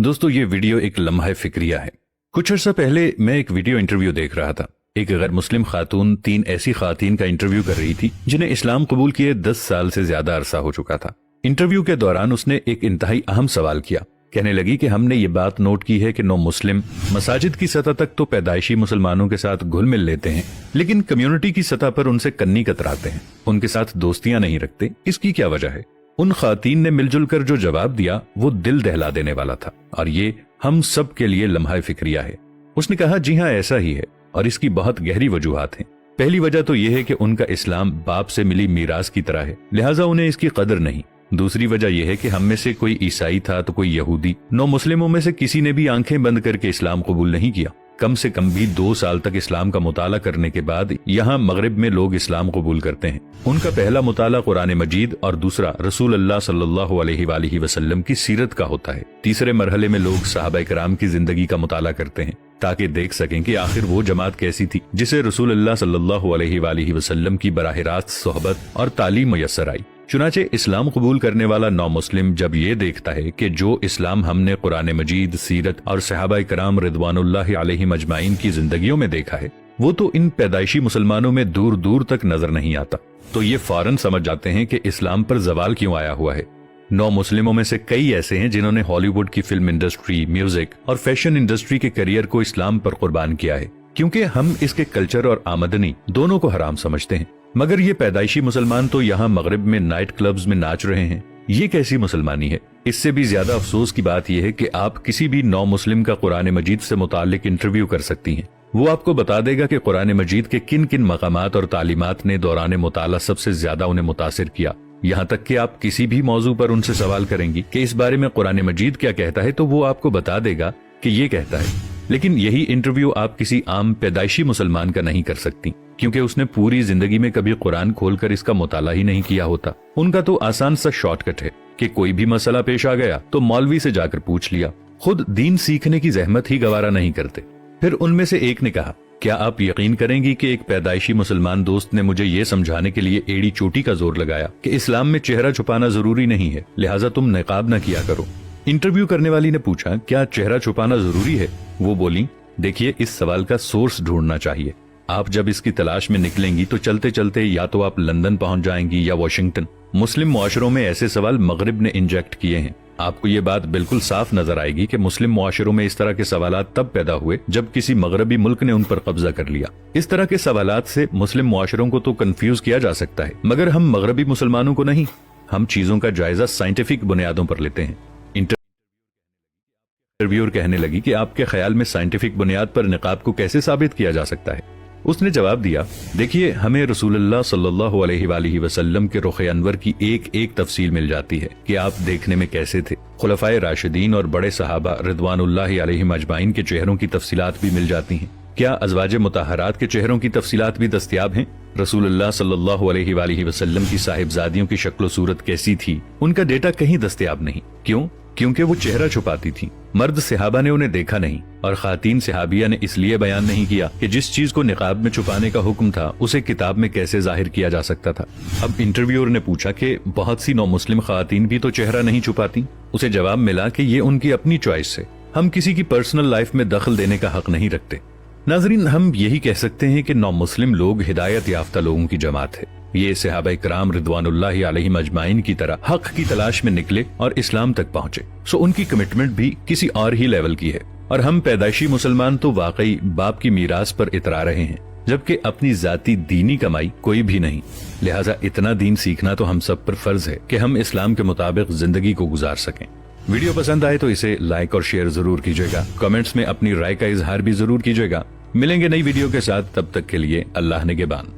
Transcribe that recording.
दोस्तों ये वीडियो एक लम्हा फिक्रिया है। कुछ अर्सा पहले मैं एक वीडियो इंटरव्यू देख रहा था। एक गैर मुस्लिम खातून 3 ऐसी खातून का इंटरव्यू कर रही थी जिन्हें इस्लाम कबूल किए 10 साल से ज्यादा अरसा हो चुका था। इंटरव्यू के दौरान उसने एक इंतहाई अहम सवाल किया। कहने लगी कि हमने ये बात नोट की है कि नौ मुस्लिम मसाजिद की सतह तक तो पैदाइशी मुसलमानों के साथ घुल मिल लेते हैं, लेकिन कम्युनिटी की सतह पर उनसे कन्नी कतराते हैं, उनके साथ दोस्तियां नहीं रखते। इसकी क्या वजह है? उन खातीन ने मिलजुल कर जो जवाब दिया वो दिल दहला देने वाला था और ये हम सब के लिए लम्हा फिक्रिया है। उसने कहा, जी हाँ ऐसा ही है और इसकी बहुत गहरी वजूहात हैं। पहली वजह तो यह है कि उनका इस्लाम बाप से मिली मीरास की तरह है, लिहाजा उन्हें इसकी कदर नहीं। दूसरी वजह यह है कि हम में से कोई ईसाई था तो कोई यहूदी। 9 मुस्लिमों में से किसी ने भी आंखें बंद करके इस्लाम कबूल नहीं किया। कम से कम भी 2 साल तक इस्लाम का मुताला करने के बाद यहाँ मगरिब में लोग इस्लाम कबूल करते हैं। उनका पहला मुताला कुरान मजीद और दूसरा रसूल अल्लाह सल्लल्लाहु अलैहि वसल्लम की सीरत का होता है। तीसरे मरहले में लोग सहाबा किराम की जिंदगी का मुताला करते हैं ताकि देख सकें कि आखिर वो जमात कैसी थी जिसे रसूल अल्लाह सल्लल्लाहु अलैहि वसल्लम की बराह रास्त सोहबत और तालीम मयस्सर आई। चुनाचे इस्लाम कबूल करने वाला नौ मुस्लिम जब ये देखता है कि जो इस्लाम हमने कुरान मजीद, सीरत और सहाबा किराम रिदवानुल्लाहि अलैहिम अजमाइन की जिंदगियों में देखा है, वो तो इन पैदाइशी मुसलमानों में दूर दूर तक नजर नहीं आता, तो ये फौरन समझ जाते हैं कि इस्लाम पर जवाल क्यों आया हुआ है। 9 मुस्लिमों में से कई ऐसे हैं जिन्होंने हॉलीवुड की फिल्म इंडस्ट्री, म्यूजिक और फैशन इंडस्ट्री के करियर को इस्लाम पर कुर्बान किया है, क्योंकि हम इसके कल्चर और आमदनी दोनों को हराम समझते हैं। मगर ये पैदाइशी मुसलमान तो यहाँ मगरिब में नाइट क्लब्स में नाच रहे हैं। ये कैसी मुसलमानी है? इससे भी ज्यादा अफसोस की बात यह है कि आप किसी भी 9 मुस्लिम का कुरान मजीद से मुताल्लिक इंटरव्यू कर सकती हैं। वो आपको बता देगा कि कुरान मजीद के किन किन मकामात और तालीमात ने दौरान मुताला सबसे ज्यादा उन्हें मुतासिर किया। यहाँ तक कि आप किसी भी मौजू पर उनसे सवाल करेंगी कि इस बारे में कुरान मजीद क्या कहता है, तो वो आपको बता देगा कि ये कहता है। लेकिन यही इंटरव्यू आप किसी आम पैदाइशी मुसलमान का नहीं कर सकती, क्योंकि उसने पूरी जिंदगी में कभी कुरान खोलकर इसका मुताला ही नहीं किया होता। उनका तो आसान सा शॉर्टकट है कि कोई भी मसला पेश आ गया तो मौलवी से जाकर पूछ लिया, खुद दीन सीखने की जहमत ही गवारा नहीं करते। फिर उनमें से एक ने कहा, क्या आप यकीन करेंगी कि एक पैदाइशी मुसलमान दोस्त ने मुझे ये समझाने के लिए एड़ी चोटी का जोर लगाया कि इस्लाम में चेहरा छुपाना जरूरी नहीं है, लिहाजा तुम नकाब न किया करो। इंटरव्यू करने वाली ने पूछा, क्या चेहरा छुपाना जरूरी है? वो बोली, देखिए इस सवाल का सोर्स ढूंढना चाहिए। आप जब इसकी तलाश में निकलेंगी तो चलते चलते या तो आप लंदन पहुंच जाएंगी या वॉशिंगटन। मुस्लिम मुआशरों में ऐसे सवाल मगरिब ने इंजेक्ट किए हैं। आपको ये बात बिल्कुल साफ नजर आएगी कि मुस्लिम मुआशरों में इस तरह के सवालात तब पैदा हुए जब किसी मगरबी मुल्क ने उन पर कब्जा कर लिया। इस तरह के सवालात से मुस्लिम मुआशरों को तो कंफ्यूज किया जा सकता है, मगर हम मगरबी मुसलमानों को नहीं। हम चीजों का जायजा साइंटिफिक बुनियादों पर लेते हैं। इंटरव्यूअर कहने लगी कि आपके ख्याल में साइंटिफिक बुनियाद पर निकाब को कैसे साबित किया जा सकता है? उसने जवाब दिया, देखिए हमें रसूलुल्लाह सल्लल्लाहु अलैहि वसल्लम के रुख अनवर की एक एक तफसील मिल जाती है कि आप देखने में कैसे थे। खुलफाए राशिदीन और बड़े सहाबा रिदवानुल्लाहि अलैहिम अजमाइन के चेहरों की तफसीलात भी मिल जाती हैं। क्या अज़वाज मुताहरात के चेहरों की तफसीलात भी दस्तयाब हैं? रसूलुल्लाह सल्लल्लाहु अलैहि वसल्लम की साहिबजादियों की शक्ल सूरत कैसी थी, उनका डेटा कहीं दस्तयाब नहीं। क्यों? क्योंकि वो चेहरा छुपाती थी। मर्द सहाबा ने उन्हें देखा नहीं और खातीन सहाबिया ने इसलिए बयान नहीं किया कि जिस चीज को निकाब में छुपाने का हुक्म था उसे किताब में कैसे जाहिर किया जा सकता था। अब इंटरव्यूअर ने पूछा कि बहुत सी 9 मुस्लिम खातीन भी तो चेहरा नहीं छुपाती। उसे जवाब मिला कि ये उनकी अपनी चॉइस है, हम किसी की पर्सनल लाइफ में दखल देने का हक नहीं रखते। नाजरीन, हम यही कह सकते हैं कि 9 मुस्लिम लोग हिदायत याफ्ता लोगों की जमात है। ये सहाबा किराम रिदवानुल्लाहि अलैहिम अजमाइन की तरह हक की तलाश में निकले और इस्लाम तक पहुंचे, सो उनकी कमिटमेंट भी किसी और ही लेवल की है। और हम पैदाइशी मुसलमान तो वाकई बाप की मीरास पर इतरा रहे हैं, जबकि अपनी जाती दीनी कमाई कोई भी नहीं। लिहाजा इतना दीन सीखना तो हम सब पर फर्ज है कि हम इस्लाम के मुताबिक जिंदगी को गुजार सकें। वीडियो पसंद आए तो इसे लाइक और शेयर जरूर कीजिएगा। कमेंट्स में अपनी राय का इजहार भी जरूर कीजिएगा। मिलेंगे नई वीडियो के साथ, तब तक के लिए अल्लाह निगहबान।